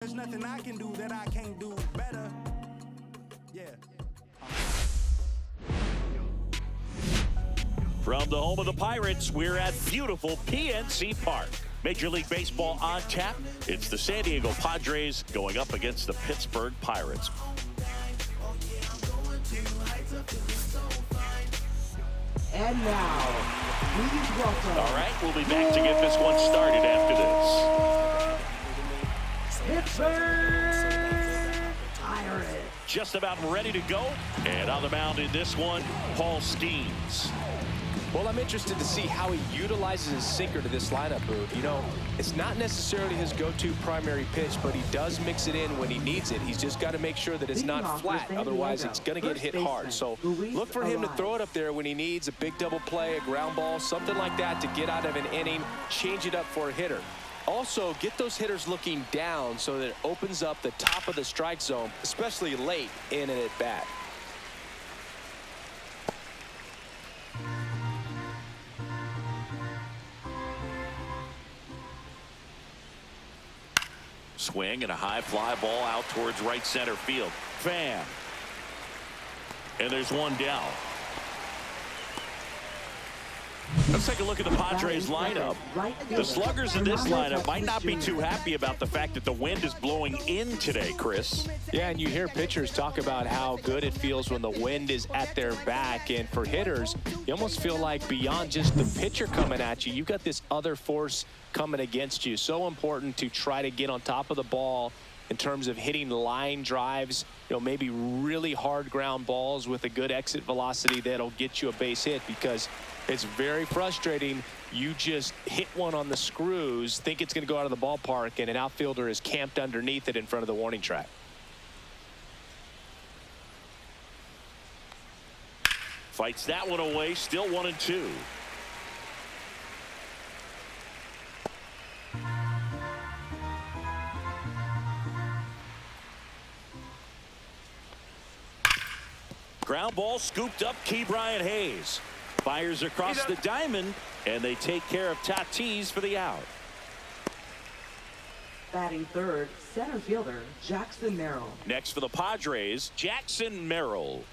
There's nothing I can do that I can't do better. Yeah. From the home of the Pirates, we're at beautiful PNC Park. Major League Baseball on tap. It's the San Diego Padres going up against the Pittsburgh Pirates. And now, please welcome. All right, we'll be back to get this one started after this. Pittsburgh Pirates. Just about ready to go. And on the mound in this one, Paul Skeens. Well, I'm interested to see how he utilizes his sinker to this lineup, Boog. You know, it's not necessarily his go-to primary pitch, but he does mix it in when he needs it. He's just got to make sure that it's not flat. Otherwise, it's going to get hit hard. So look for him to throw it up there when he needs a big double play, a ground ball, something like that to get out of an inning, change it up for a hitter. Also, get those hitters looking down so that it opens up the top of the strike zone, especially late in an at-bat. Swing and a high fly ball out towards right center field. Fan. And there's one down. Let's take a look at the Padres lineup. The sluggers in this lineup might not be too happy about the fact that the wind is blowing in today, Chris. Yeah, and you hear pitchers talk about how good it feels when the wind is at their back. And for hitters, you almost feel like beyond just the pitcher coming at you, you've got this other force coming against you. So important to try to get on top of the ball in terms of hitting line drives, you know, maybe really hard ground balls with a good exit velocity that'll get you a base hit, because it's very frustrating. You just hit one on the screws, think it's going to go out of the ballpark, and an outfielder is camped underneath it in front of the warning track. Fights that one away, still 1-2. Ground ball scooped up. Brian Hayes fires across the diamond, and they take care of Tatis for the out. Batting third, center fielder Jackson Merrill. Next for the Padres, Jackson Merrill.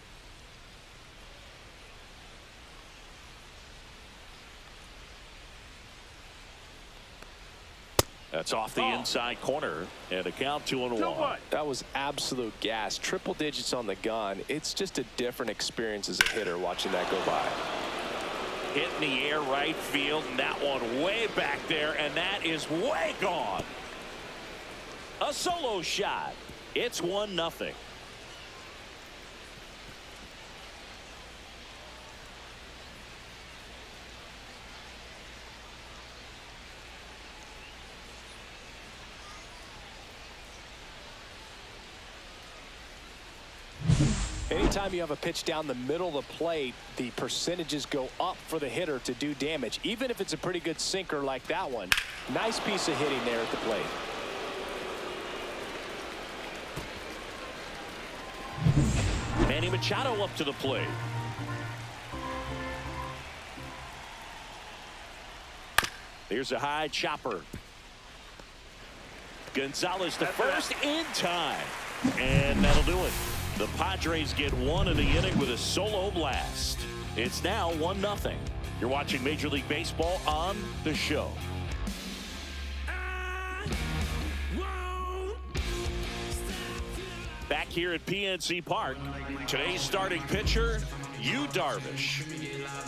That's off the inside corner, and a count 2-1. That was absolute gas. Triple digits on the gun. It's just a different experience as a hitter watching that go by. Hit in the air right field, and that one way back there, and that is way gone. A solo shot. It's 1-0. Anytime you have a pitch down the middle of the plate, the percentages go up for the hitter to do damage, even if it's a pretty good sinker like that one. Nice piece of hitting there at the plate. Manny Machado up to the plate. Here's a high chopper. Gonzalez to first in time. And that'll do it. The Padres get one in the inning with a solo blast. It's now 1-0. You're watching Major League Baseball on The Show. Back here at PNC Park, today's starting pitcher, Yu Darvish.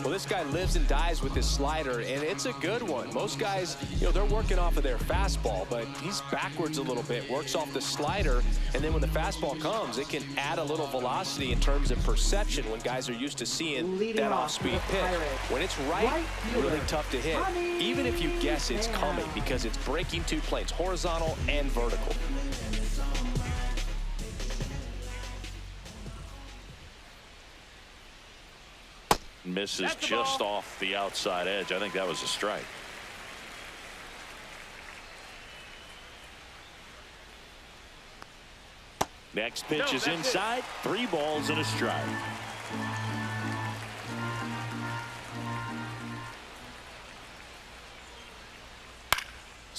Well, this guy lives and dies with his slider, and it's a good one. Most guys, you know, they're working off of their fastball, but he's backwards a little bit, works off the slider, and then when the fastball comes, it can add a little velocity in terms of perception when guys are used to seeing that off-speed pitch. When it's right, really tough to hit, even if you guess it's coming, because it's breaking two planes, horizontal and vertical. Misses just off the outside edge. I think that was a strike. Next pitch is inside. 3 balls and a strike.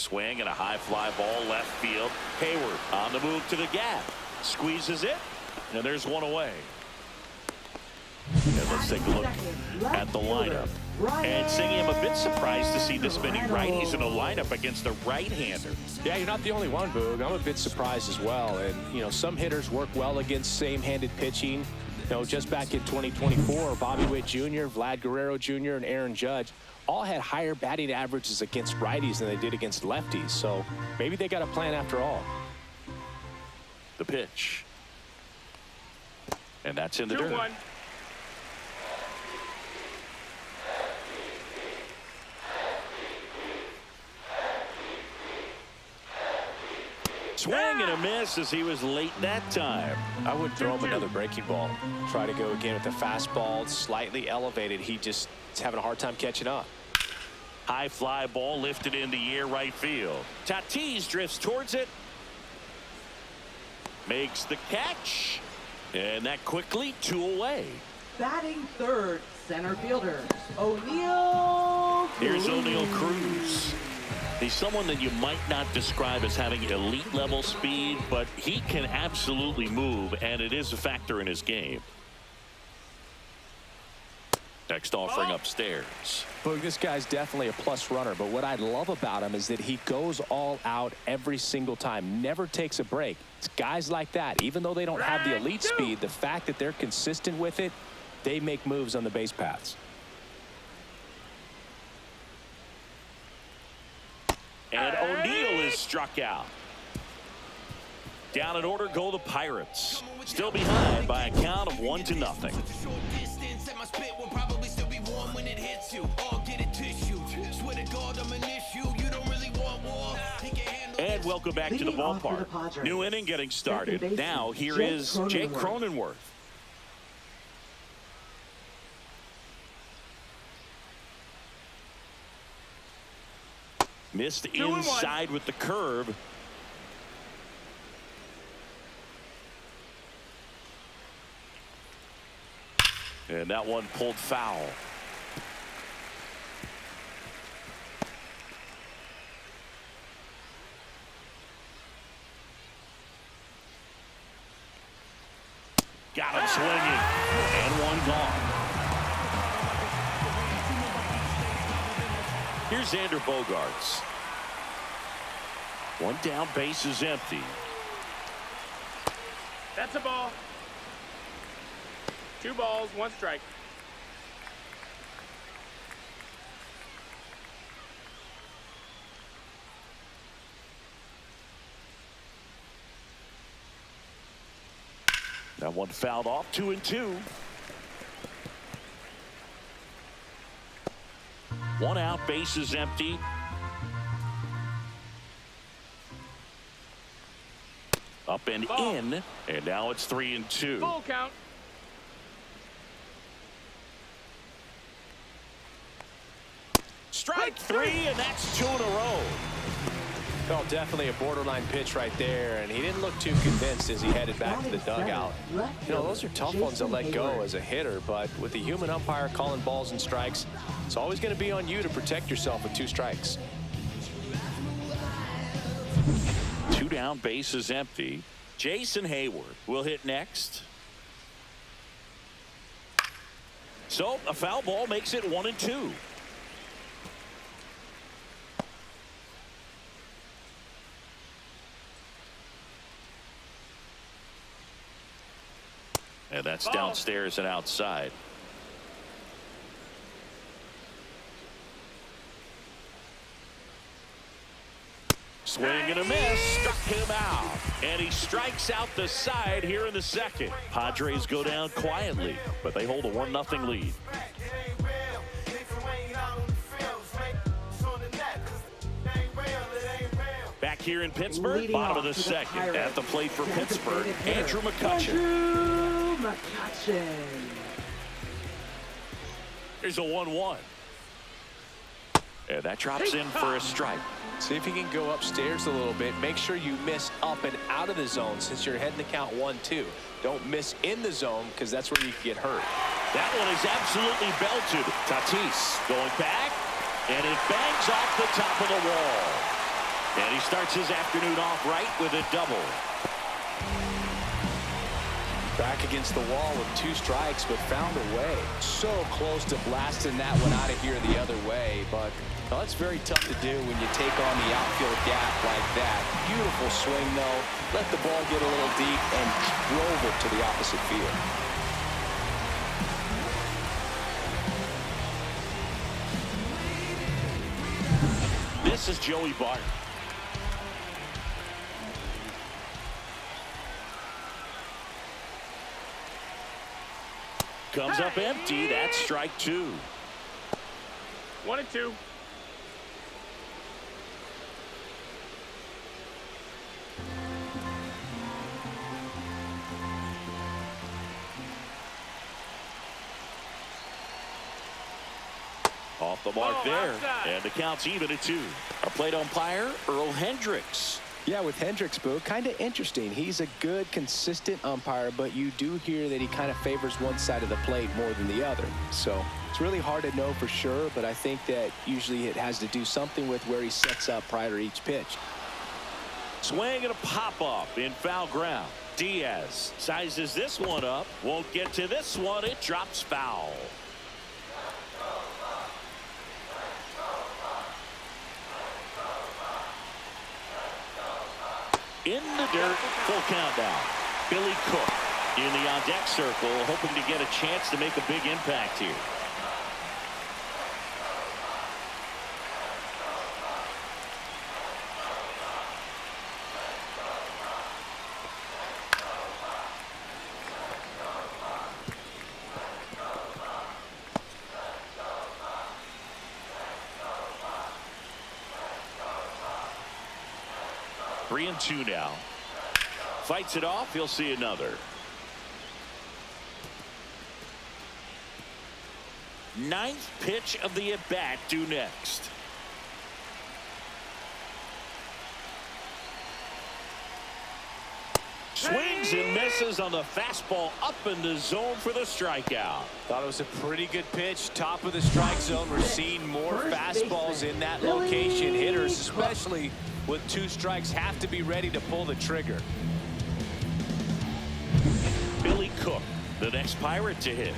swing and a high fly ball left field. Hayward on the move to the gap. Squeezes it. And there's one away. And let's take a look at the lineup. And Singy, I'm a bit surprised to see this many righties in a lineup against a right-hander. Yeah, you're not the only one, Boog. I'm a bit surprised as well. And, you know, some hitters work well against same-handed pitching. You know, just back in 2024, Bobby Witt Jr., Vlad Guerrero Jr., and Aaron Judge all had higher batting averages against righties than they did against lefties. So maybe they got a plan after all. The pitch. And that's in the dirt. 2-1. Swing and a miss as he was late that time. I would throw him another breaking ball. Try to go again with the fastball, slightly elevated. He just is having a hard time catching up. High fly ball lifted in the air right field. Tatis drifts towards it. Makes the catch. And that quickly 2 away. Batting third, center fielder, O'Neal. Here's O'Neal Cruz. He's someone that you might not describe as having elite level speed, but he can absolutely move, and it is a factor in his game. Next offering upstairs. Boog, this guy's definitely a plus runner, but what I love about him is that he goes all out every single time, never takes a break. It's guys like that, even though they don't have the elite speed, the fact that they're consistent with it, they make moves on the base paths. And O'Neal is struck out. Down in order go the Pirates. Still behind by a count of 1-0. And welcome back to the ballpark. New inning getting started. Now here is Jake Cronenworth. Missed inside with the curve. And that one pulled foul. Got him swinging. And one gone. Here's Xander Bogaerts. One down, base is empty. That's a ball. 2 balls, 1 strike. That one fouled off. 2-2. 1 out, base is empty. Up and in, and now it's 3-2. Full count. Strike 3, and that's 2 in a row. Well, definitely a borderline pitch right there, and he didn't look too convinced as he headed back to the dugout. You know, those are tough ones to let go as a hitter, but with the human umpire calling balls and strikes, it's always going to be on you to protect yourself with 2 strikes. 2 down, base is empty. Jason Hayward will hit next. So a foul ball makes it 1-2. And that's downstairs and outside. Swing and a miss, struck him out. And he strikes out the side here in the second. Padres go down quietly, but they hold a 1-0 lead. Back here in Pittsburgh, Leading bottom of the off to the second. Pirates, At the plate for Pittsburgh, designated Andrew hitter, McCutchen. Andrew McCutchen. Here's a 1-1. And that drops in for a strike. See if you can go upstairs a little bit. Make sure you miss up and out of the zone since you're heading to count 1-2. Don't miss in the zone because that's where you can get hurt. That one is absolutely belted. Tatis going back, and it bangs off the top of the wall. And he starts his afternoon off right with a double. Back against the wall with 2 strikes, but found a way. So close to blasting that one out of here the other way, but well, it's very tough to do when you take on the outfield gap like that. Beautiful swing, though. Let the ball get a little deep and drove it to the opposite field. This is Joey Bart. Comes up empty. That's strike 2. 1-2. Off the mark there. Outside. And the count's even at 2. Our plate umpire, Earl Hendricks. Yeah, with Hendricks, Boo, kind of interesting. He's a good, consistent umpire, but you do hear that he kind of favors one side of the plate more than the other. So it's really hard to know for sure, but I think that usually it has to do something with where he sets up prior to each pitch. Swing and a pop-up in foul ground. Diaz sizes this one up. Won't get to this one. It drops foul. In the dirt, full countdown. Billy Cook in the on-deck circle, hoping to get a chance to make a big impact here. Three and 2 now. Fights it off. He'll see another. 9th pitch of the at-bat due next. Swings and misses on the fastball up in the zone for the strikeout. Thought it was a pretty good pitch. Top of the strike zone. We're seeing more fastballs in that location. Hitters, especially with 2 strikes, have to be ready to pull the trigger. Billy Cook, the next Pirate to hit.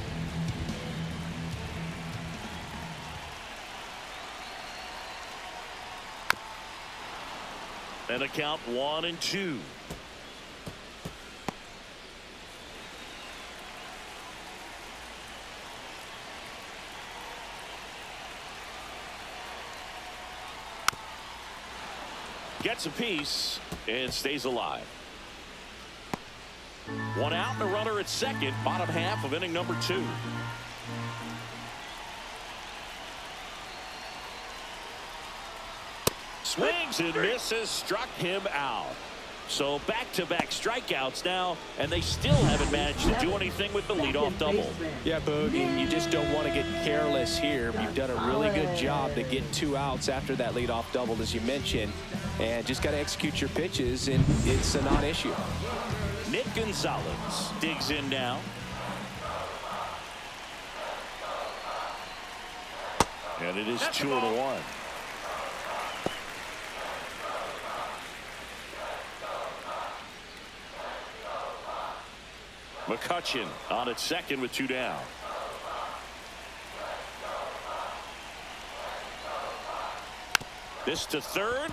And a count 1 and 2. Gets a piece and stays alive. 1 out and a runner at second. Bottom half of inning number 2. Swings and misses, struck him out. So back-to-back strikeouts now, and they still haven't managed to do anything with the leadoff double. Yeah, Boog, you just don't want to get careless here. You've done a really good job to get 2 outs after that leadoff double, as you mentioned, and just got to execute your pitches, and it's a non-issue. Nick Gonzalez digs in now. And it is 2-1. McCutchen on at second with 2 down. This to third.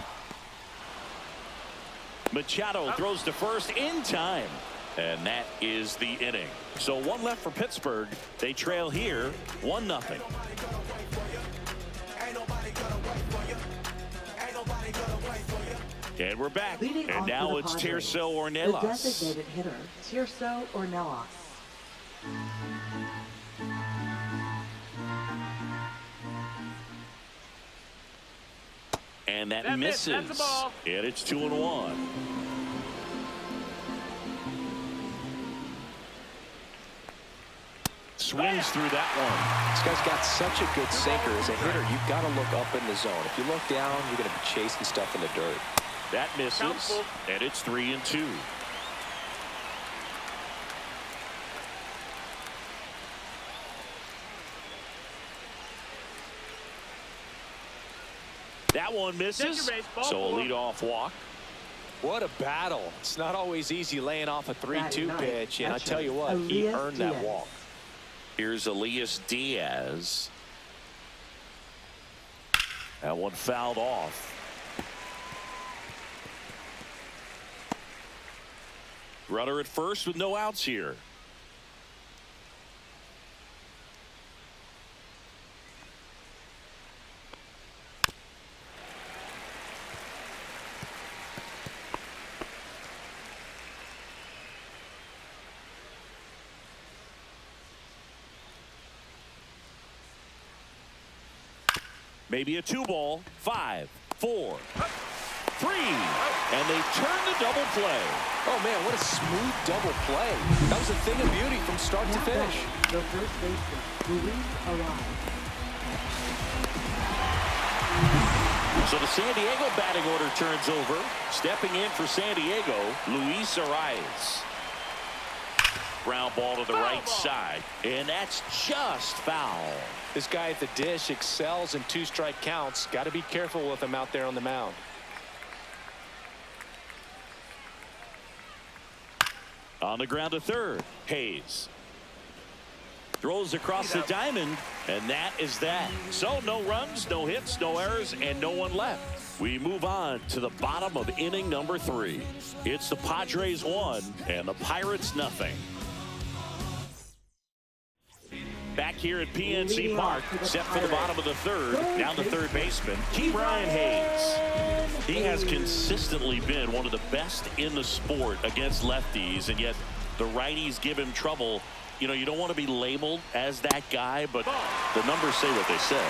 Machado throws to first in time. And that is the inning. So 1 left for Pittsburgh. They trail here 1-0. And we're back. Leading and off now for the it's Padres, Tirso the Ornelas. designated hitter, Tirso Ornelas. And that That misses. missed. That's a ball. And it's 2-1. Swings through that one. This guy's got such a good sinker. As a hitter, you've got to look up in the zone. If you look down, you're going to be chasing stuff in the dirt. That misses. Countful. And it's 3-2. That one misses. Take your base, ball So a four. leadoff walk. What a battle. It's not always easy laying off a 3-2 pitch, and I tell you what, he Elias earned that Diaz. walk. Here's Elias Diaz. That one fouled off. Runner at first with no outs here. Maybe a 2-ball. 5, 4, 3, and they turn the double play. Oh, man, what a smooth double play. That was a thing of beauty from start to finish. The first baseman, Luis arrived. So the San Diego batting order turns over. Stepping in for San Diego, Luis Arias. Ground ball to the right side, and that's just foul. This guy at the dish excels in 2-strike counts. Got to be careful with him out there on the mound. On the ground to third, Hayes. Throws across the diamond, and that is that. So no runs, no hits, no errors, and no one left. We move on to the bottom of inning number 3. It's the Padres 1 and the Pirates nothing. Back here at PNC Park, set for the bottom of the third, down to third baseman, Brian Hayes. He has consistently been one of the best in the sport against lefties, and yet the righties give him trouble. You know, you don't want to be labeled as that guy, but the numbers say what they say.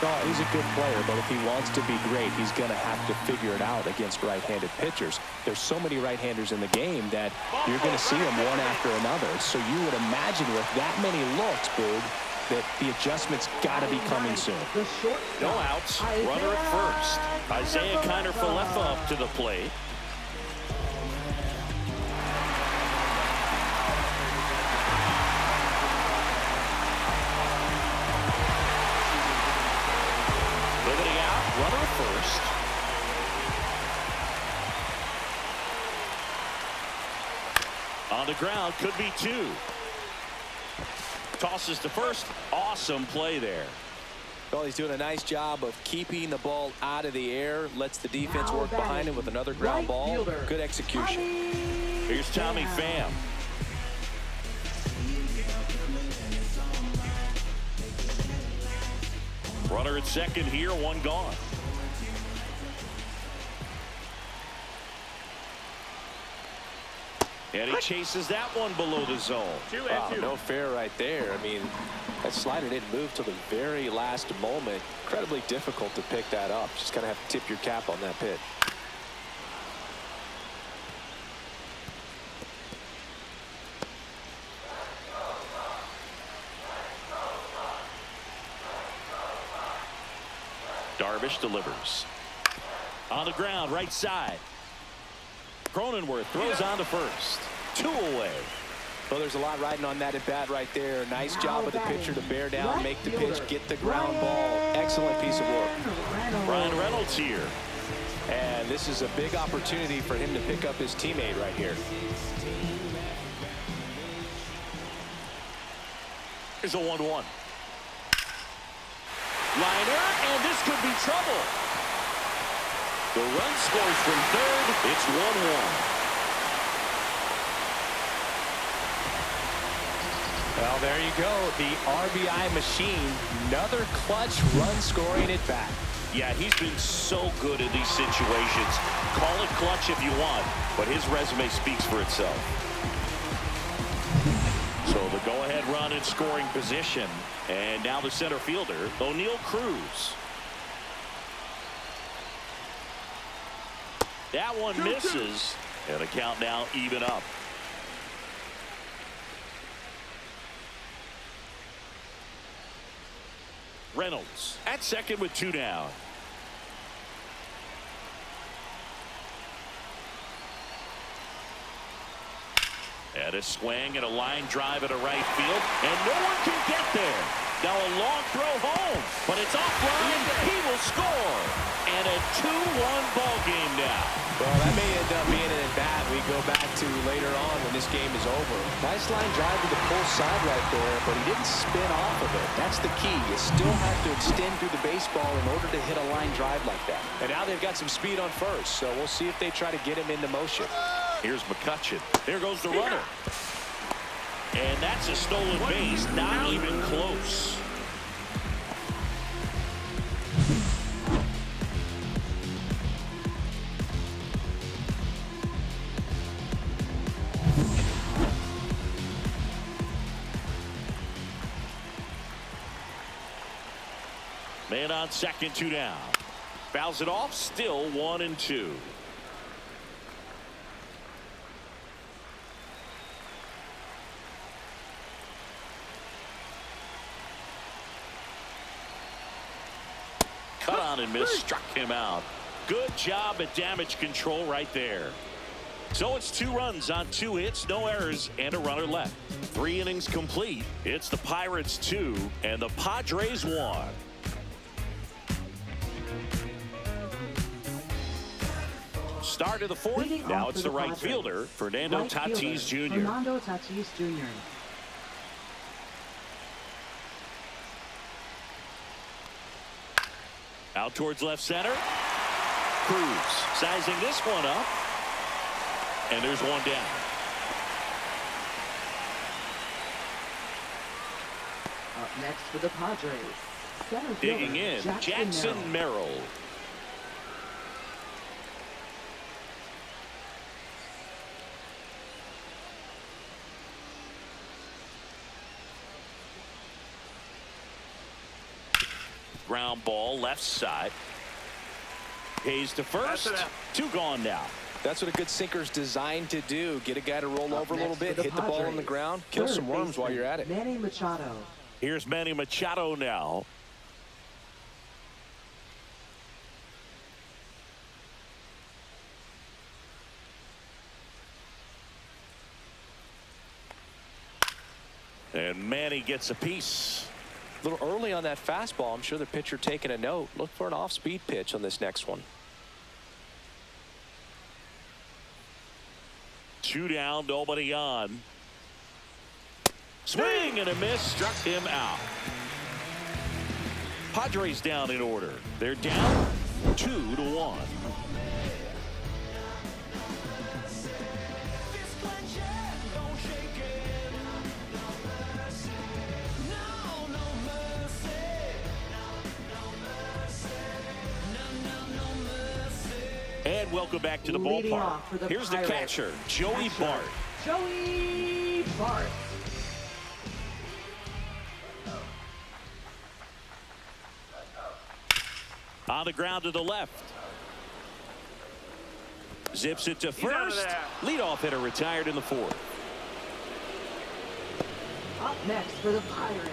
Oh, he's a good player, but if he wants to be great, he's going to have to figure it out against right-handed pitchers. There's so many right-handers in the game that you're going to see them one after another. So you would imagine with that many looks, Boog, that the adjustments got to be coming soon. No outs, runner at first. Isaiah Kiner-Falefa up to the plate. Limiting out, runner at first. On the ground, could be 2. Tosses to first. Awesome play there. Well, he's doing a nice job of keeping the ball out of the air. Lets the defense work behind him with another ground ball. Good execution. Here's Tommy Pham. Runner at second here, one gone. And he chases that one below the zone. 2-2. No fair right there. I mean, that slider didn't move till the very last moment. Incredibly difficult to pick that up. Just kind of have to tip your cap on that pitch. Darvish delivers. On the ground, right side. Cronenworth throws on to first. 2 away. Well, there's a lot riding on that at bat right there. Nice job of the pitcher to bear down, make the pitch, get the ground ball. Excellent piece of work. Ryan Reynolds here. And this is a big opportunity for him to pick up his teammate right here. Here's a 1-1. Liner, and this could be trouble. The run scores from third. It's 1-1. Well, there you go. The RBI machine. Another clutch run scoring at bat. Yeah, he's been so good in these situations. Call it clutch if you want, but his resume speaks for itself. So the go-ahead run in scoring position. And now the center fielder, O'Neal Cruz. That one misses. And the count now even up. Reynolds at second with 2 down. And a swing and a line drive at a right field, and no one can get there. Now a long throw home, but it's offline. He will score. And a 2-1 ball game now. Well, that may end up being an at-bat we go back to later on when this game is over. Nice line drive to the pull side right there, but he didn't spin off of it. That's the key. You still have to extend through the baseball in order to hit a line drive like that. And now they've got some speed on first, so we'll see if they try to get him into motion. Here's McCutcheon. There goes the runner. And that's a stolen base, not even close. Man on second, 2 down. Fouls it off, still 1-2. Cut on and miss, struck him out. Good job at damage control right there. So it's 2 runs on 2 hits, no errors, and a runner left. 3 innings complete. It's the Pirates 2 and the Padres 1. Start of the 4th. Now it's the right fielder, Fernando Tatis Jr. Fernando Tatis Jr. Out towards left center. Cruz sizing this one up. And there's 1 down. Up next for the Padres, center fielder Digging in, Jackson Merrill. Ground ball left side. Hayes to first. 2 gone now. That's what a good sinker's designed to do. Get a guy to roll over a little bit, hit the ball on the ground, kill Third some worms baseman, while you're at it. Manny Machado. Here's Manny Machado now. And Manny gets a piece. A little early on that fastball. I'm sure the pitcher taking a note. Look for an off-speed pitch on this next one. 2 down, nobody on. Swing and a miss, struck him out. Padres down in order. They're down 2-1. And welcome back to the Leading ballpark. off for the Here's Pirates, the catcher, Joey Bart. Joey Bart. On the ground to the left. Zips it to first. Leadoff hitter retired in the 4th. Up next for the Pirates,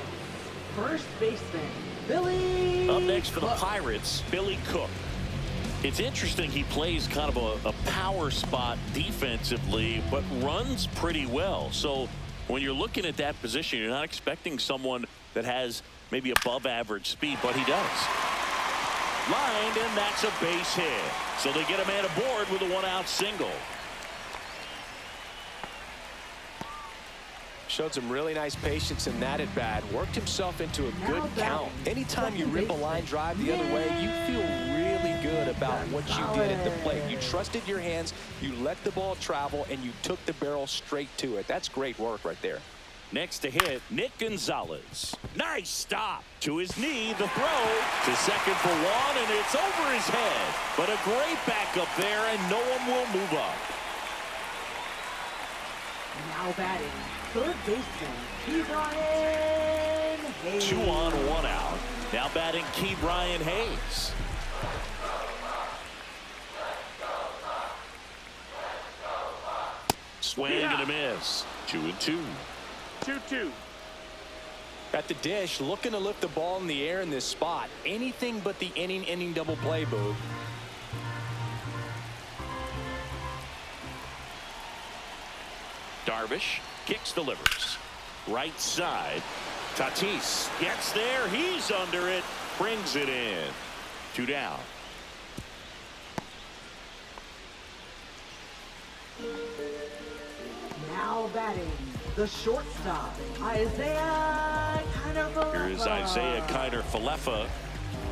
first baseman Billy. Up next for the Cook. Pirates, Billy Cook. It's interesting, he plays kind of a power spot defensively, but runs pretty well. So when you're looking at that position, you're not expecting someone that has maybe above average speed, but he does. Lined, and that's a base hit. So they get a man aboard with a 1-out single. Showed some really nice patience in that at bat. Worked himself into a good count. Anytime you rip a line drive the other way, you feel really good about what you did at the plate. You trusted your hands, you let the ball travel, and you took the barrel straight to it. That's great work right there. Next to hit, Nick Gonzalez. Nice stop. To his knee, the throw. To second for 1, and it's over his head. But a great backup there, and no one will move up. Now batting, third baseman Ke'Bryan Hayes. 2 on, 1 out. Now batting Ke'Bryan Hayes. Swing and a miss. 2-2. 2-2. At the dish, looking to lift the ball in the air in this spot. Anything but the inning double play, Boog. Darvish kicks, delivers. Right side. Tatis gets there. He's under it. Brings it in. 2 down. Now batting, the shortstop, Isaiah Kiner-Falefa. Here is Isaiah Kiner-Falefa.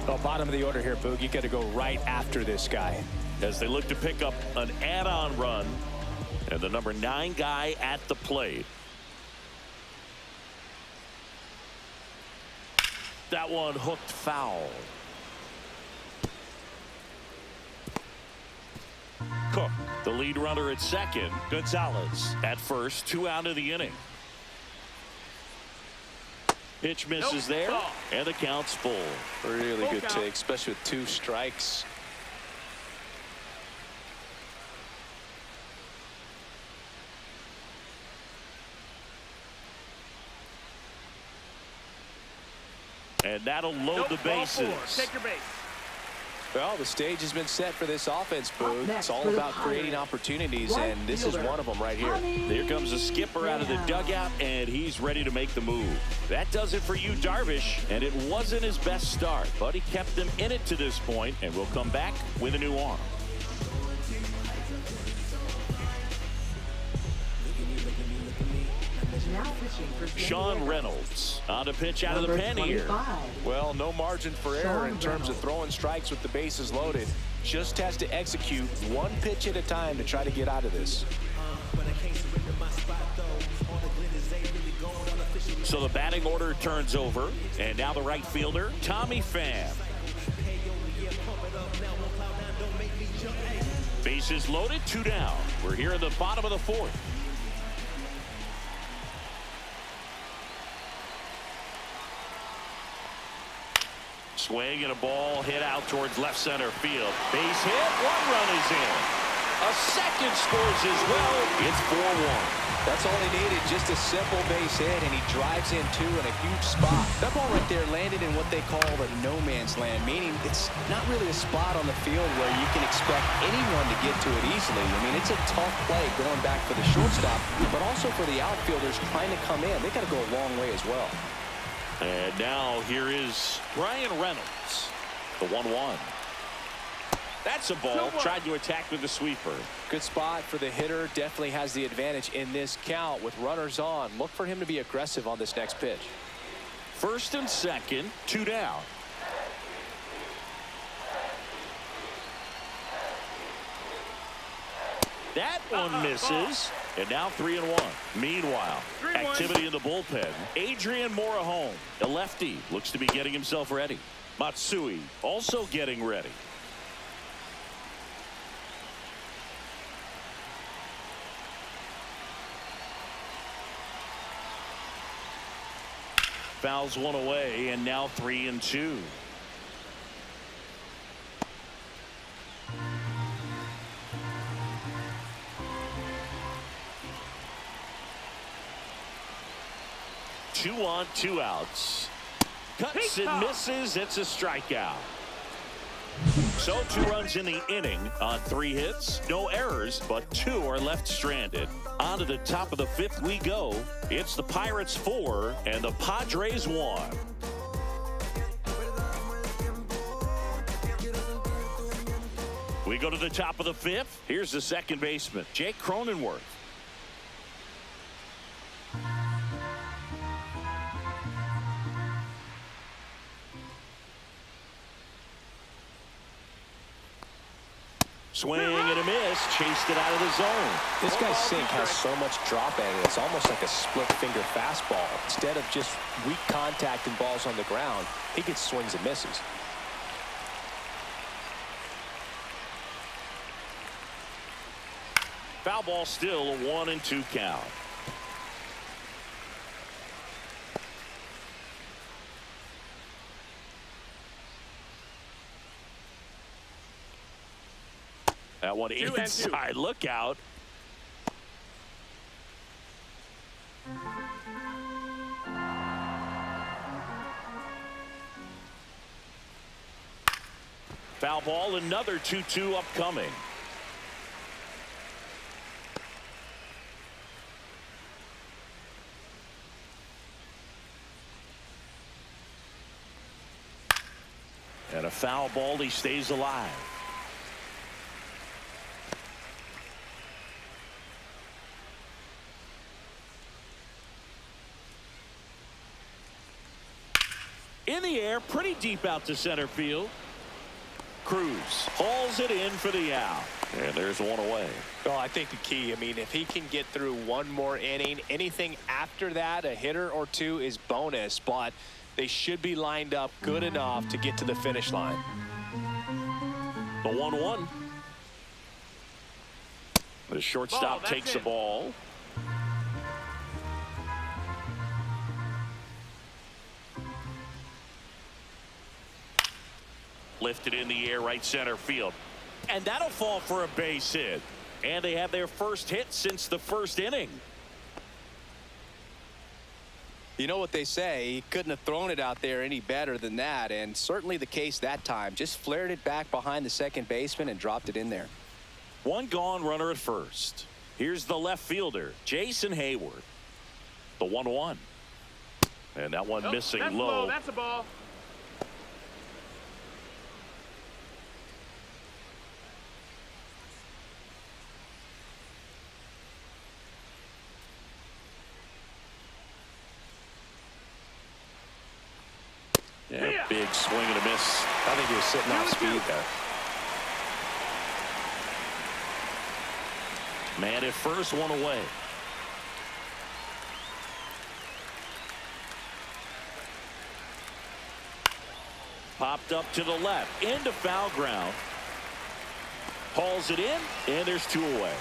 Well, bottom of the order here, Boog. You got to go right after this guy. As they look to pick up an add-on run. And the number 9 guy at the plate. That one hooked foul. Cook, the lead runner at second. Gonzalez at first. 2 out of the inning. Pitch misses there, and the count's full. Really good take, especially with 2 strikes. And that'll load the bases. Take your base. Well, the stage has been set for this offense, Boog. It's all about creating opportunities, and this is one of them right here. Here comes the skipper out of the dugout, and he's ready to make the move. That does it for you, Darvish, and it wasn't his best start, but he kept them in it to this point, and we'll come back with a new arm. Now pitching for Sean Reynolds on a pitch out of the pen here. Well, no margin for error in terms of throwing strikes with the bases loaded. Just has to execute 1 pitch at a time to try to get out of this. So the batting order turns over, and now the right fielder, Tommy Pham. Bases loaded, 2 down. We're here in the bottom of the 4th. Swing and a ball hit out towards left center field. Base hit. 1 run is in. A second scores as well. It's 4-1. That's all he needed, just a simple base hit, and he drives in 2 in a huge spot. That ball right there landed in what they call the no man's land, meaning it's not really a spot on the field where you can expect anyone to get to it easily. I mean, it's a tough play going back for the shortstop, but also for the outfielders trying to come in. They got to go a long way as well. And now here is Brian Reynolds, the 1-1. That's a ball. Tried to attack with the sweeper. Good spot for the hitter. Definitely has the advantage in this count with runners on. Look for him to be aggressive on this next pitch. First and second, 2 down. That one misses. And now 3-1. Meanwhile, activity in the bullpen. Adrian Morejon, the lefty, looks to be getting himself ready. Matsui also getting ready. Fouls one away, and now 3-2. Two on, 2 outs. Cuts and misses. It's a strikeout. So 2 runs in the inning on 3 hits. No errors, but 2 are left stranded. On to the top of the 5th we go. It's the Pirates 4 and the Padres 1. We go to the top of the 5th. Here's the second baseman, Jake Cronenworth. Swing and a miss. Chased it out of the zone. This guy's sink has so much drop in it. It's almost like a split finger fastball. Instead of just weak contact and balls on the ground, he gets swings and misses. Foul ball, still a 1-2 count. That one inside. Look out. Foul ball, another 2-2 upcoming. And a foul ball, he stays alive. In the air, pretty deep out to center field. Cruz hauls it in for the out. And there's one away. Well, I think the key, I mean, if he can get through one more inning, anything after that, a hitter or two is bonus, but they should be lined up good enough to get to the finish line. The 1-1. The shortstop takes the ball. Lifted in the air, right center field. And that'll fall for a base hit. And they have their first hit since the first inning. You know what they say, he couldn't have thrown it out there any better than that, and certainly the case that time. Just flared it back behind the second baseman and dropped it in there. One gone, runner at first. Here's the left fielder, Jason Hayward. The 1-1. And that one missing that's low. A ball, that's a ball. Yeah, big swing and a miss. I think he was sitting off speed there. Man at first, one away. Popped up to the left, into foul ground. Hauls it in, and there's two away.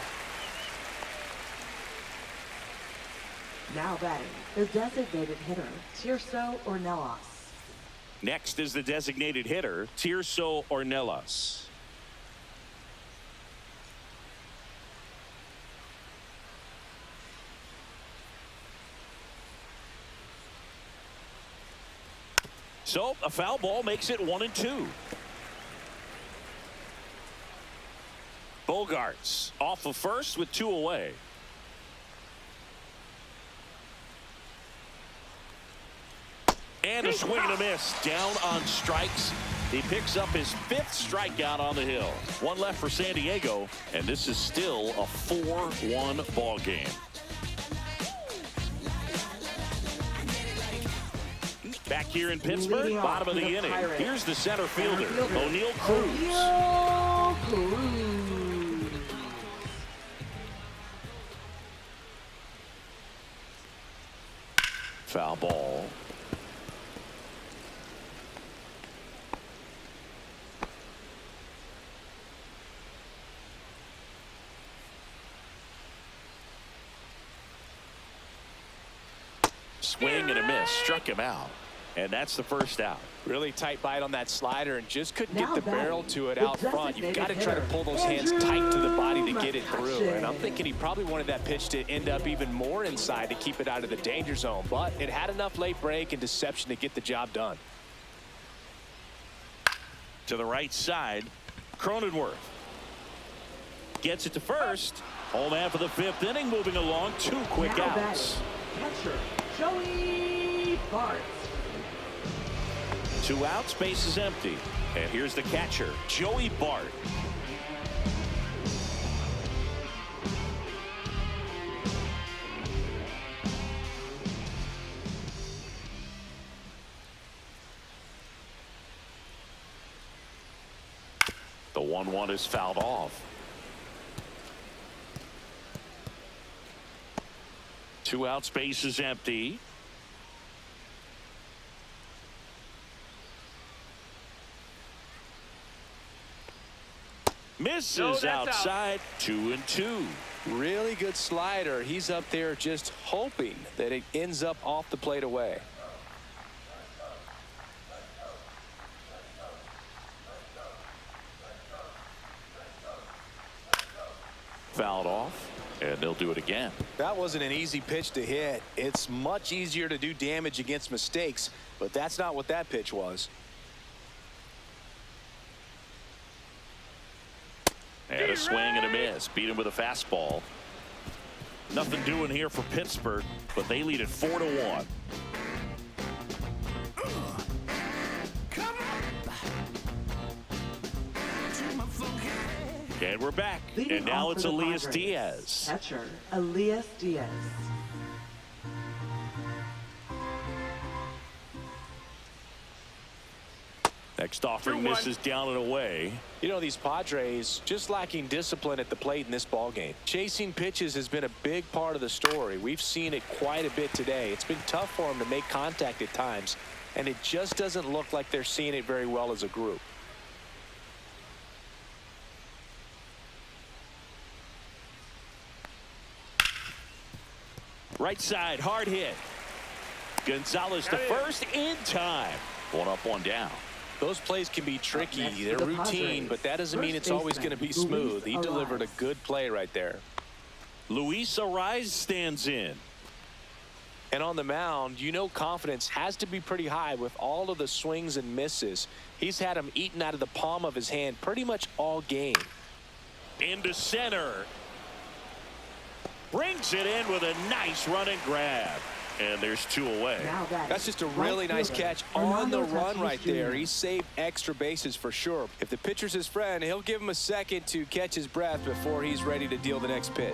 Now batting, the designated hitter, Tirso Ornelas. Next is the designated hitter, Tirso Ornelas. So a foul ball makes it 1-2. Bogarts off of first with two away. And a swing and a miss down on strikes. He picks up his fifth strikeout on the hill. One left for San Diego, and this is still a 4-1 ball game. Back here in Pittsburgh, bottom of the inning. Here's the center fielder, O'Neal Cruz. O'Neal Cruz. Foul ball. Swing and a miss, struck him out. And that's the first out. Really tight bite on that slider and just couldn't Now get the batting, barrel to it the out front. You've got to try to pull those hands Andrew tight to the body to get it through. McCutchen. And I'm thinking he probably wanted that pitch to end up even more inside to keep it out of the danger zone. But it had enough late break and deception to get the job done. To the right side, Cronenworth gets it to first. Home half of the fifth inning, moving along. Two quick Now outs. batting, catcher Joey Bart. Two outs, base is empty. And here's the catcher, Joey Bart. The 1-1 is fouled off. Two outs, base is empty. Misses No, that's outside. 2-2. Really good slider. He's up there just hoping that it ends up off the plate away. Fouled off, and they'll do it again. That wasn't an easy pitch to hit. It's much easier to do damage against mistakes, but that's not what that pitch was. And a swing and a miss. Beat him with a fastball. Nothing doing here for Pittsburgh, but they lead at 4-1. And we're back. Leading And now off it's for the Elias Padres, Diaz. Catcher, Elias Diaz. Next offering 2-1. misses down and away. You know, these Padres just lacking discipline at the plate in this ball game. Chasing pitches has been a big part of the story. We've seen it quite a bit today. It's been tough for them to make contact at times, and it just doesn't look like they're seeing it very well as a group. Right side, hard hit. Gonzalez to first in time. One up, one down. Those plays can be tricky. next They're for the routine, Padres, but that doesn't mean first it's always going baseman, to be smooth. He Luis delivered a Arraez. good play right there. Luis Arraez stands in. And on the mound, you know confidence has to be pretty high with all of the swings and misses. He's had them eaten out of the palm of his hand pretty much all game. Into center. Brings it in with a nice run and grab. And there's two away. Now batting, That's just a right really nice fielder, catch on the Fernando run Tatis right there. Jr. He saved extra bases for sure. If the pitcher's his friend, he'll give him a second to catch his breath before he's ready to deal the next pitch.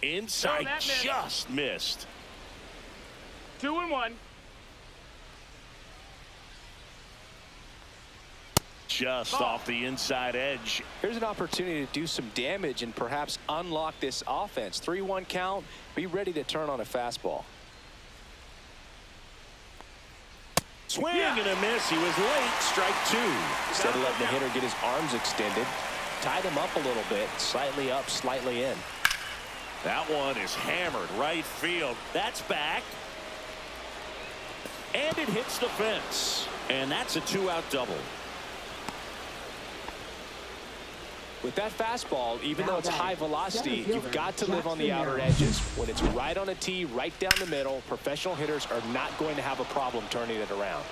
Inside, that missed. just missed. 2-1. Just off the inside edge. Here's an opportunity to do some damage and perhaps unlock this offense. 3-1 count. Be ready to turn on a fastball. Swing and a miss. He was late. Strike two. Instead of letting the hitter get his arms extended, tied him up a little bit, slightly up, slightly in. That one is hammered right field. That's back. And it hits the fence. And that's a two-out double. With that fastball, even though it's high velocity, center you've fielder, got to live on the Jackson outer Merrill. edges. When it's right on a tee, right down the middle, professional hitters are not going to have a problem turning it around.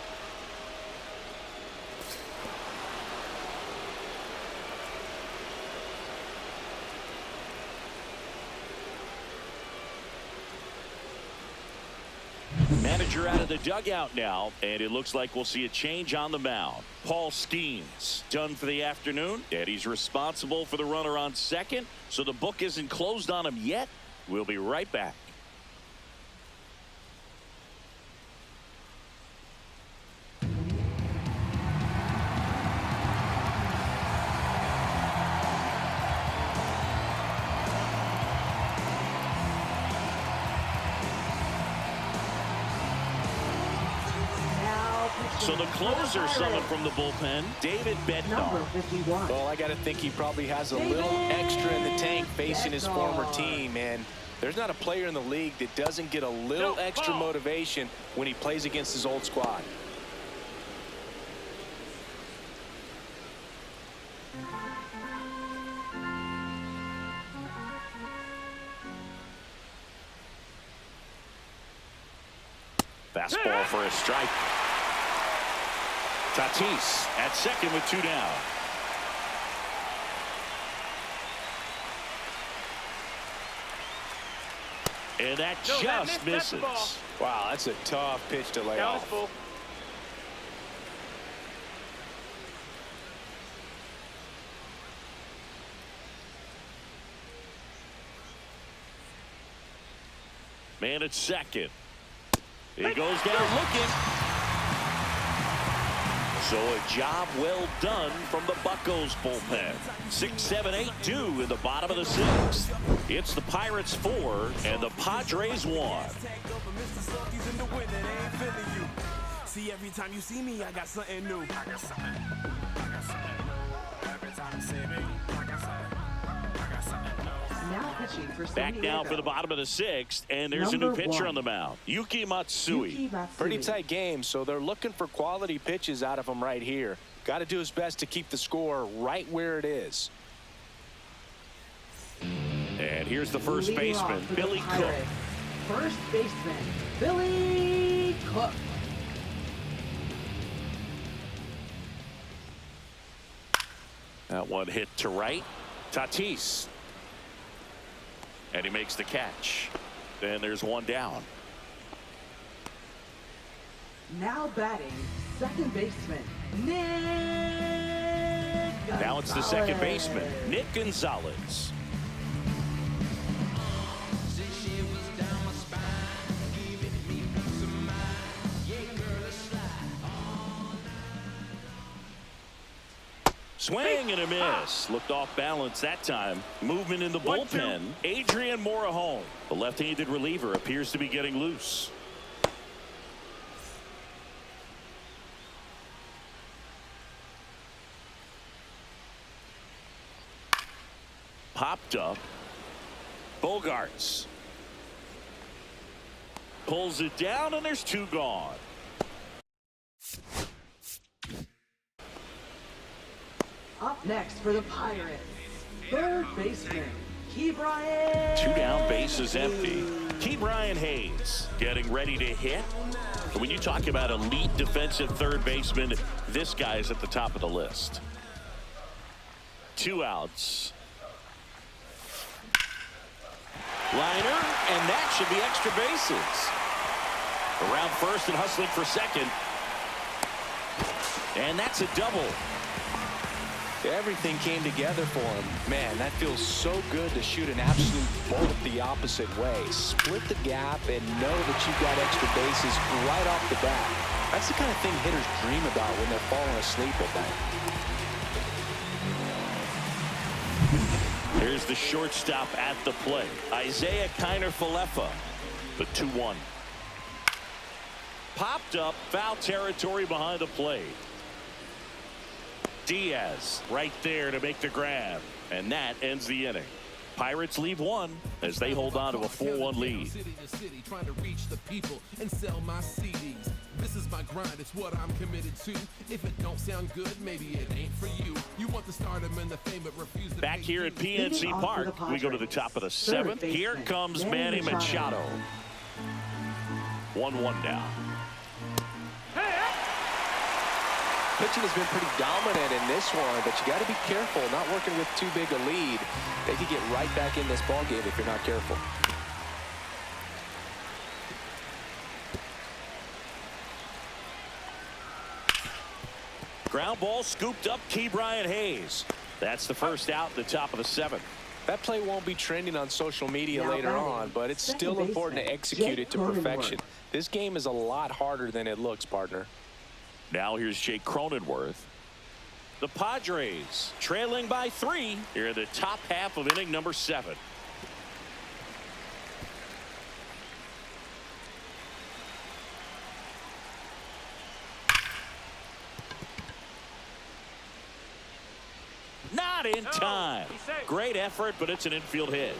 Manager out of the dugout now, and it looks like we'll see a change on the mound. Paul Skeens done for the afternoon, and he's responsible for the runner on second, so the book isn't closed on him yet. We'll be right back. Now pitching So the for closer Pirates, summoned from the bullpen, David number Bednar. 51. Well, I got to think he probably has a little extra in the tank facing his former team, and there's not a player in the league that doesn't get a little extra motivation when he plays against his old squad. Fastball for a strike. Tatis at second with two down. And that No, that just missed. That's the ball. misses. Wow, that's a tough pitch to lay Count is off. full. Man at second. He goes down looking. So a job well done from the Buccos bullpen. 6, 7, 8, 2 in the bottom of the sixth. It's the Pirates 4 and the Padres 1. See, every time you see me, I got something new. I got something. I got something new. Every time you see me, I got something. I got something new. Now pitching for Back San now Diego, for the bottom of the sixth, and there's a new Number pitcher 1. on the mound. Yuki Matsui. Yuki Matsui. Pretty tight game, so they're looking for quality pitches out of him right here. Got to do his best to keep the score right where it is. And here's the first Leading off baseman, for the Billy Cook. Pirates, first baseman, Billy Cook. That one hit to right. Tatis. And he makes the catch. Then there's one down. Now batting, second baseman, Nick Now it's the second Gonzalez. baseman, Nick Gonzalez. Swing and a miss. Looked off balance that time. Movement in the bullpen. Adrian Morejon. The left-handed reliever appears to be getting loose. Popped up. Bogarts. Pulls it down, and there's two gone. Up next for the Pirates, third baseman, Ke'Bryan. Two down, bases empty. Ke'Bryan Hayes getting ready to hit. When you talk about elite defensive third baseman, this guy is at the top of the list. 2 outs. Liner, and that should be extra bases. Around first and hustling for second. And that's a double. Everything came together for him. Man, that feels so good to shoot an absolute bolt the opposite way. Split the gap and know that you've got extra bases right off the bat. That's the kind of thing hitters dream about when they're falling asleep at night. Here's the shortstop at the plate, Isaiah Kiner-Falefa. The 2-1. Popped up, foul territory behind the plate. Diaz right there to make the grab, and that ends the inning. Pirates leave one as they hold on to a 4-1 lead. City to city, trying to reach the people and sell my CDs. This is my grind, it's what I'm committed to. If it don't sound good, maybe it ain't for you. You want the stardom and the fame, but refuse to. Back here at PNC Park, we go to the top of the 7th. Here comes Manny Machado. 1-1 now. Pitching has been pretty dominant in this one, but you got to be careful, not working with too big a lead. They could get right back in this ball game if you're not careful. Ground ball scooped up, Ke'Bryan Hayes. That's the first out at the top of the 7th. That play won't be trending on social media Now later batting, on, but it's second still important to baseman, execute it to Jake perfection. Cronenworth. This game is a lot harder than it looks, partner. Now here's Jake Cronenworth. The Padres trailing by 3 here in the top half of inning number 7. Not in time. Great effort, but it's an infield hit.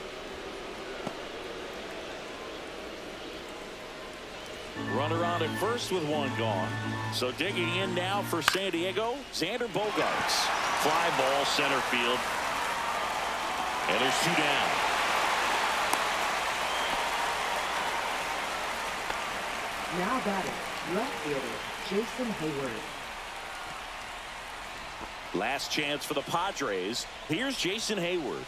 Runner on at first with 1 gone. So digging in now for San Diego, Xander Bogarts. Fly ball center field. And there's 2 down. Now batting, left fielder, Jason Hayward. Last chance for the Padres. Here's Jason Hayward.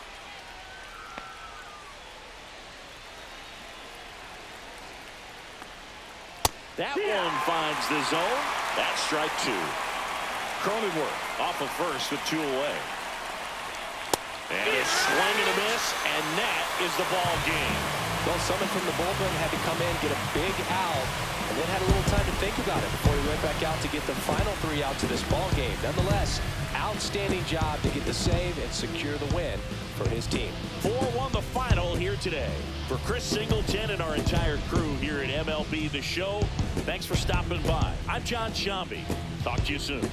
That one finds the zone. That's strike 2. Cronenworth off of first with 2 away. And a swing and a miss, and that is the ball game. Well, someone from the bullpen had to come in, get a big out, and then had a little time to think about it before he went back out to get the final 3 outs of this ball game. Nonetheless, outstanding job to get the save and secure the win for his team. 4-1 the final here today. For Chris Singleton and our entire crew here at MLB The Show, thanks for stopping by. I'm John Shambi. Talk to you soon.